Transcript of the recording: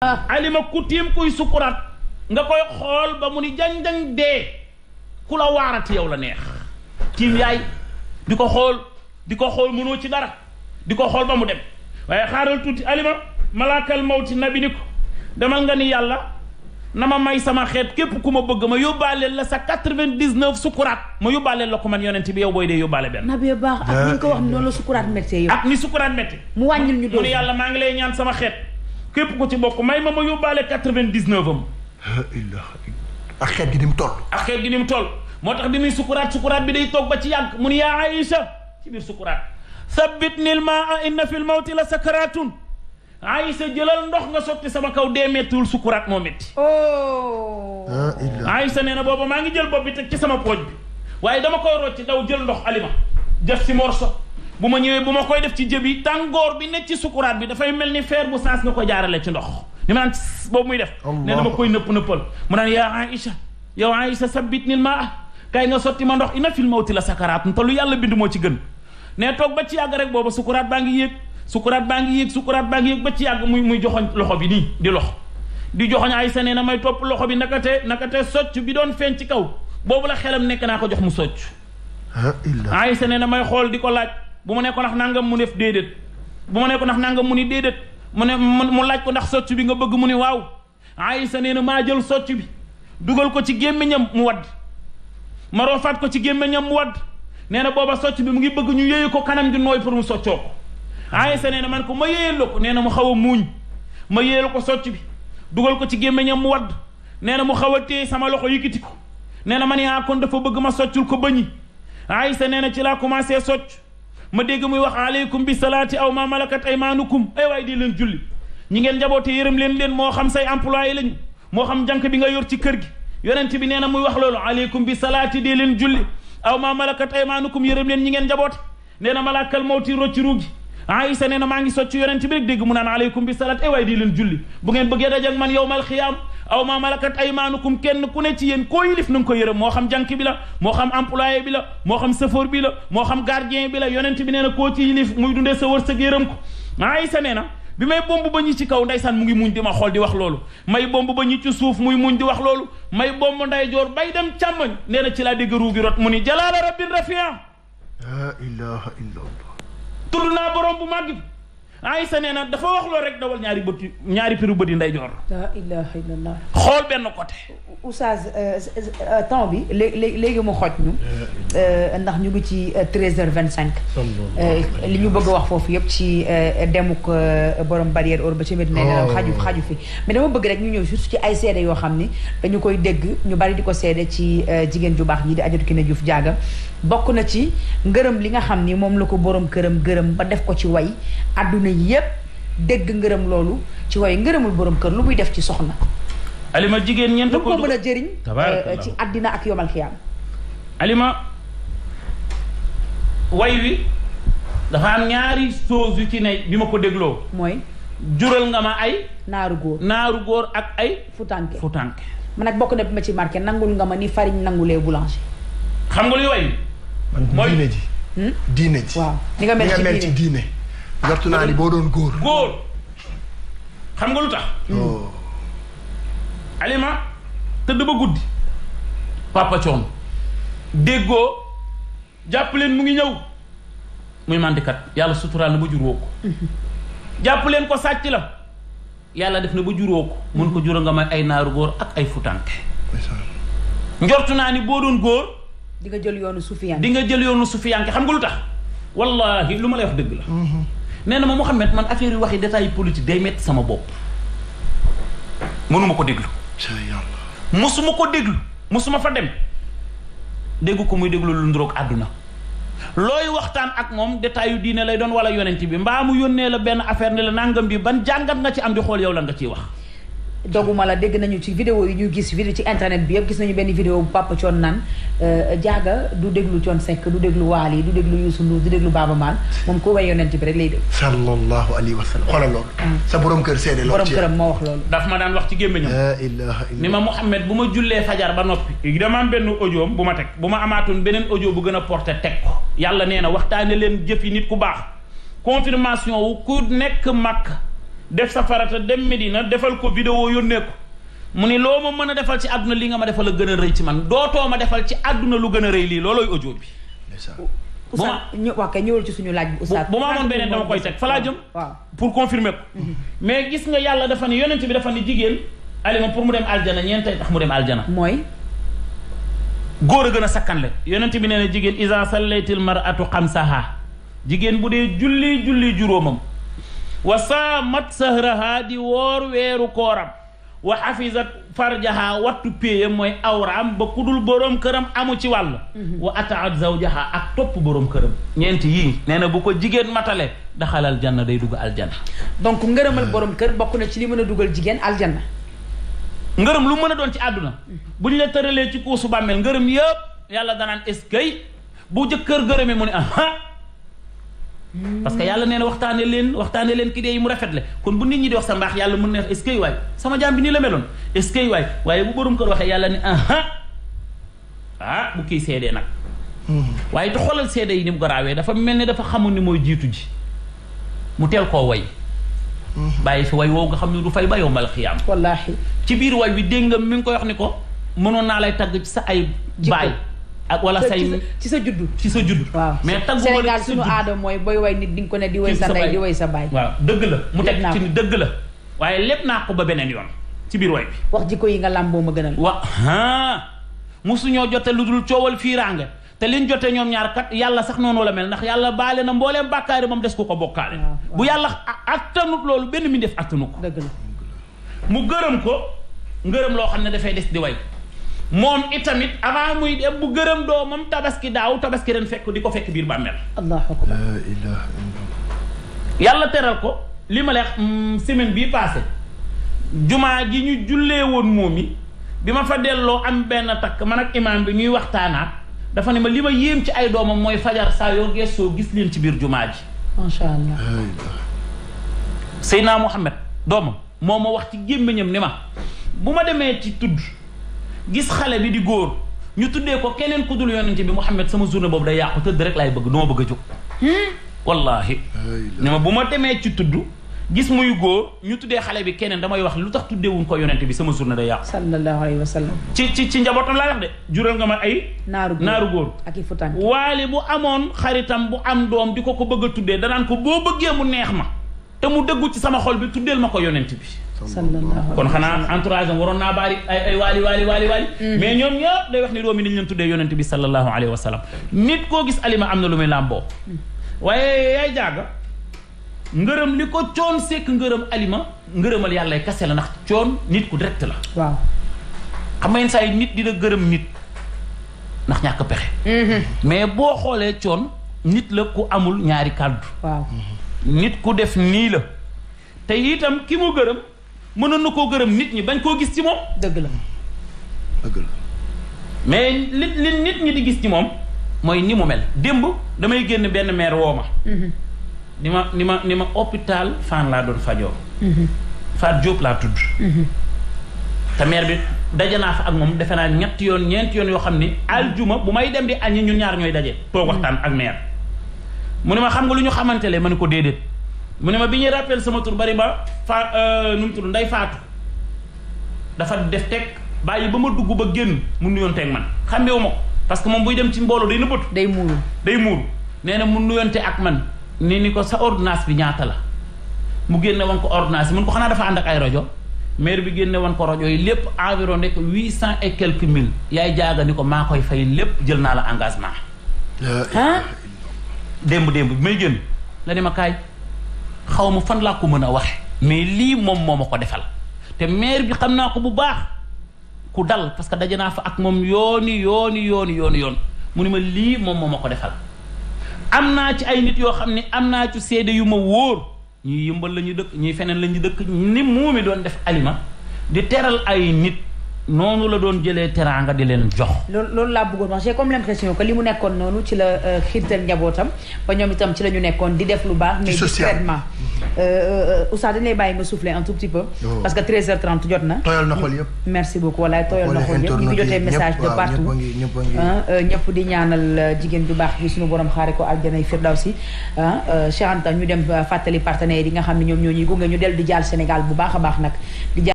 alima ku tiim kuy sukuraat nga koy xool ba mu ni jang-jang dee ku la waarati yow la neex tiim yaay di ko xool mënoo ci dara di ko xool ba mu dem waaye xaaral tuuti alima malaakal mawti nabi ni ko demal nga ni yàlla na ma may sama xeet képp ku ma bëgg ma yóbbaaleel la sa 99 sukuraat ma yóbbaaleel la ko man yonent bi yow booy dee yóbbaale benn nabi baax ak ni ko wax noonu la sukuraat métti yow ak ni sukuraat métti mu wàññil ñu doon mu ne yàlla maa ngi lay ñaan sama xeet képp ko ci bokk may ma yóbbaale 99 am ak xeet gi ni mu toll ak xeet gi ni mu toll moo tax bi muy sukuraat bi day toog ba ci yàgg mu ni yaa Aïcha ci biir sukuraat sabbitni l maa inna fi l mawti la sakaratun Aïcha jëlal ndox nga sotti sama kaw dee mettiwul sukuraat moo métti Aïcha nee na booba maa ngi jël bopp bi teg ci sama pooj bi waaye dama koy rocci daw jël ndox alima def si morso bu ma ñëwee bu ma koy def ci jëbi tàngoor bi nekk ci sukuraat bi dafay mel ni fer bu sens nga ko jaarale ci ndox ni ma naan boobu muy def nee na ma koy nëppal mu naan yaa Aïcha yow Aïcha sabbitni l maa kay nga sotti ma ndox inna fil mawti la sakaraatun te lu yàlla bind moo ci gën ne toog ba ci yàgg rek booba sukuraat baa ngi yéeg ba ci yàgg muy joxoñ loxo bi nii di joxoñ Aysa nee na may topp loxo bi nakate socc bi doon feeñ ci kaw boobu la xelam nekk naa ko jox mu socc Aysa nee na may xool di ko laaj bu ma ne ko ndax nangam mu def déedéet bu ma ne ko ndax nangam mu ni déedéet mu laaj ko ndax socc bi nga bëgg mu ni waaw Aysa nee na maa jël socc bi dugal ko ci gémmiñam mu wadd ma roofaat ko ci gémmiñam mu wadd nee na booba socc bi mu ngi bëgg ñu yéeyu ko kanam gi nooy pour mu soccoo ko Aysa nee na man ko ma yéeyal la ko nee na mu xaw a muuñ ma yéeyal ko socc bi dugal ko ci gémmiñam mu wadd nee na mu xaw a téye sama loxo yëkkati ko nee na ma ne kon dafa bëgg ma soccul ko bëñi Aysa nee na ci laa commencé socc ma dégg muy wax aleykum bi salaati aw ma malakat aymaanukum ay waay di leen julli ñi ngeen njaboote yërëm leen moo xam say employé lañu moo xam jànk bi nga yor ci kër gi yonent bi nee na muy wax loolu aleykum bi salaati dee leen julli aw ma malakat aymaanukum yërëm leen ñi ngeen njaboote nee na malaakal mawti rocci ruugi Aysa nee na maa ngi socc yonent bi rek dégg mu naan aleykum bi salaat ay waay di leen julli bu ngeen bëggee dajak man yawmal xiyaam aw ma malakat aymaanukum kenn ku ne ci yéen koo yilif na nga ko yërëm moo xam jànk bi la moo xam employé bi la moo xam chauffeur bi la moo xam gardien bi la yonent bi nee na koo ci yilif muy dundee sa wërsëg yërëm ko Aysa nee na bi may bomb ba ñi ci kaw ndaysaan mu ngi muñ di ma xool di wax loolu may bomb ba ñi ci suuf muy muñ di wax loolu may bomb nday joor bay dem càmmoñ nee na ci laa dégg ruu gi rot mu ni jalaala rabbin rafia la ilaha illallah tudd naa borom bu màgg bi Aysa nee na dafa wax loolu rek dawal ñaari piru bëdi nday joor la ilaha illallah xool benn côté oustaz temps bi léegi mu xooj ñu ndax ñu ngi ci 13h25 li ñu bëgg a wax foofu yëpp ci demuk borom barrière or ba ci Medina nelaw xaju fi mais dama bëgg rek ñu ñëw juste ci ay seede yoo xam ni dañu koy dégg ñu bari di ko seede ci jigéen ju baax ñi di Adjaratou Kiné Diouf Diaga bokk na ci ngërëm li nga xam ni moom la ko borom këram gërëm ba def ko ci way adduna yépp dégg ngërëm loolu ci way ngërëmul borom kër lu muy def ci soxna alima jigéen ñeent lu ko mën a jëriñ ci àddina ak yomal xiyaam alima way wi dafa am ñaari chose yu ci ne bi ma ko dégloo mooy jural nga ma ay naaru góor ak ay futanke man nag bokk na bi ma ci marqué nangul nga ma ni farine nangulee boulanger xam nga luy way mooy diine ji waaw ni nga mel ci diine jortu naa ni boo doon góor xam nga lu tax alima tëdd ba guddi papa coon déggoo jàpp leen mu ngi ñëw muy mandikat yàlla suturaal na ba juróo ko jàpp leen ko sàcc la yàlla def na ba juróo ko mun ko juróo nga may ay naaru góor ak ay futanke njortu naa ni boo doon góor di nga jël yoonu sufiyanke xam nga lu tax wallahi lu ma lay wax dëgg la nee na ma Mouhamed man affaire yi waxi détail politique day metti sama bopp mënuma ko déglu musuma ko déglu musuma fa dem déggu ko muy déglu lu nduroog àdduna looy waxtaan ak moom détail yu diine lay doon wala yonent bi mbaa mu yónnee la benn affaire ne la nangam bi ban jàngat nga ci am di xool yow la nga ciy wax doguma la dégg nañu ci vidéo yi ñu gis vidéo ci internet bi yëpp gis nañu benn vidéo bu Papa Thione naan Diaga du déglu Thione Seck du déglu Waly du déglu Youssou Ndour du déglu Baaba Maal moom ko way yonent bi rek lay dégg sallallahu alayhi wa sallam xoolal loolu sa borom kër seede loolu borom këram moo wax loolu daf ma daan wax ci gémmiñam ni ma Mouhamed bu ma jullee fajar ba noppi dama am benn audio bu ma teg bu ma amaatoon beneen audio bu gën a porté teg ko yàlla nee na waxtaane leen jëf yi nit ku baax confirmation wu ku nekk Makka def sa farata dem Medina defal ko vidéo yónnee ko mu ni loo ma mën a defal ci àdduna li nga ma defal a gën a rëy ci man dootoo ma defal ci àdduna lu gën a rëy lii loolooy audio bi. wax kay ñëwal ci suñu laaj bi Oustaz. bu ma amoon beneen dama koy teg fa laa jëm. pour confirmer ko. mais gis nga yàlla dafa ni yonent bi dafa ni jigéen Alima pour mu dem aljana ñeentay tax mu dem aljana. mooy. góor a gën a sakkanle yonent bi nee na jigéen iza sallaytil mar'atu xamsaha jigéen bu dee julli juróomam wa saamat sahraha di woor weeru kooram wa xafizat farjaha wattu péyam mooy awraam ba kudul boroom këram amu ci wàll wa ataat zawjaha ak topp boroom këram ñeenti yii nee na bu ko jigéen matale daxalal janna day dugg aljanna. donc ngërëmal boroom kër bokk na ci li mën a dugal jigéen aljanna. ngërëm lu mën a doon ci àdduna bu ñu la tëralee ci kuusu bàmmeel ngërëm yëpp yàlla danaan est-ce bu jëkkër gërëmee mu ne parce que yàlla nee na waxtaane leen ki dee yi mu rafetle kon bu nit ñi di wax sa mbaax yàlla mën na wax est-ce que waay sama jaam bi nii la meloon est-ce que waay waaye bu borom kër waxee yàlla ni bu kii seedee nag waaye te xoolal seede yi ni mu garaawee dafa mel ni dafa xamul ni mooy jiitu ji mu teel koo way bàyyi fi way woowu nga xam ne du fay ba yowmal xiyaam wallaahi ci biir way bi dégg nga mi ngi koy wax ni ko mënoon naa lay tagg ci sa ay baay ak wala say ci sa juddu waaw mais taggu Sénégal suñu aada mooy booy way nit di nga ko ne di way sa ndey di way sa baay waaw dëgg la mu teg ci ni dëgg la waaye lépp naa ko ba beneen yoon ci biir way bi wax jikko yi nga làmboo ma gënal musuñoo jote lu dul coowal fiiraange te liñ jotee ñoom ñaar kat yàlla sax noonu la mel ndax yàlla baale na mbooleem bàkkaari moom des ku ko bokkaale bu yàlla attanut loolu benn mi def attanu ko dëgg la mu gërëm ko ngërëm loo xam ne dafay des di way moom itamit avant muy dem bu gërëm doomam tabaski daaw tabaski ren fekk di ko fekk biir bàmmeel allahu akbar la ilaha illallah yàlla teral ko li ma leex semaine bii passé jumaa ji ñu jullee woon moom yi bi ma fa delloo am benn takk man ak imaam bi ñuy waxtaanaat dafa ne ma li ma yéem ci ay doomam mooy fajar saa yoo gëstoo gis leen ci biir jumaa ji macha allah Seydina Muhammad doomam moo ma wax ci gémmiñam ni ma bu ma demee ci tudd gis xale bi di góor ñu tuddee ko keneen ku dul yonent bi Muhammad sama journée boobu day yàqu tëdd rek laay bëgg du ma bëgg a jóg wallahi ne ma bu ma demee ci tudd gis muy góor ñu tuddee xale bi keneen damay wax lu tax tuddeewuñ ko yonent bi sama journée day yàqu sallallahu alayhi wa sallam ci njabootam laa wax de jural nga ma ay naaru góor ak i futaan waale bu amoon xaritam bu am doom di ko bëgg a tuddee danaan ko boo bëggee mu neex ma te mu dëggu ci sama xol bi tuddeel ma ko yonent bi kon xanaa entourage am waroon naa baari ay waali mais ñoom ñëpp day wax ni doomi nañ leen tuddee yonent bi sallallahu alayhi wa sallam nit koo gis alima am na lu muy làmboo waaye yaay jaaga ngërëm li ko coon sekk ngërëm alima ngërëmal yàlla kase la ndax coon nit ku direct la waaw xam nga yenn saa yi nit dina gërëm nit ndax ñàkk pexe mais boo xoolee coon nit la ku amul ñaari kàddu waaw nit ku def nii la te itam ki mu gërëm mënoon na koo gërëm nit ñi bañ koo gis ci moom dëgg la mais li nit ñi di gis ci moom mooy ni mu mel démb damay génn benn maire woo ma ni ma hôpital Fann laa doon fajoo Faat Diop laa tudd te maire bi daje naa fa ak moom defe naa ñeenti yoon yoo xam ni aljuma bu may dem di añi ñun ñaar ñooy daje toog waxtaan ak maire mu ne ma xam nga lu ñu xamantele ma ne ko déedéet mu ne ma bi ñuy rappel sama tur bari ba nu mu tudd Ndey Faatu dafa def teg bàyyi ba ma dugg ba génn mu nuyonte ak man xàmmeewu ma ko parce que moom buy dem ci mbooloo day nëbbatu day muuru nee na mu nuyonte ak man ni ko sa ordonnance bi ñaata la mu génne woon ko ordonnance bi mun ko xanaa dafa ànd ak ay rajo maire bi génne woon ko rajo yi lépp environ nekk 800 et quelques mille yaay jaaga ni ko maa koy fay lépp jël naa la engagement démb bi may génn la ne ma kaay xaw ma fan laa ko mën a waxe mais lii moom moo ma ko defal te maire bi xam naa ko bu baax ku dal parce que daje naa fa ak moom yooni mu ne ma lii moom moo ma ko defal am naa ci ay nit yoo xam ne am naa ci seede yu ma wóor ñuy yëmbal la ñu dëkk ñuy feneen la ñu dëkk ni muumi doon def alima di teral ay nit noonu la doon jëlee teraanga di leen jox. loolu laa bëggoon wax j'ai comme l'impression que li mu nekkoon noonu ci la xiirtal njabootam ba ñoom itam ci la ñu nekkoon di def lu baax. mais discrètement. Oustaz dañu lay bàyyi nga souffler un tout petit peu. parce que 13h30 jot na. tooyal na xol yëpp. merci beaucoup walaay tooyal na xol yëpp ñu ngi jotee message de partout. ñëpp di ñaanal jigéen ju baax bi suñu borom xaare ko aljanay firdawsi. Cheikh Anta ñu dem fàttali partenaires yi nga xam ne ñoom ñoo ñuy gunge ñu dellu di jaal Sénégal bu baax a baax nag.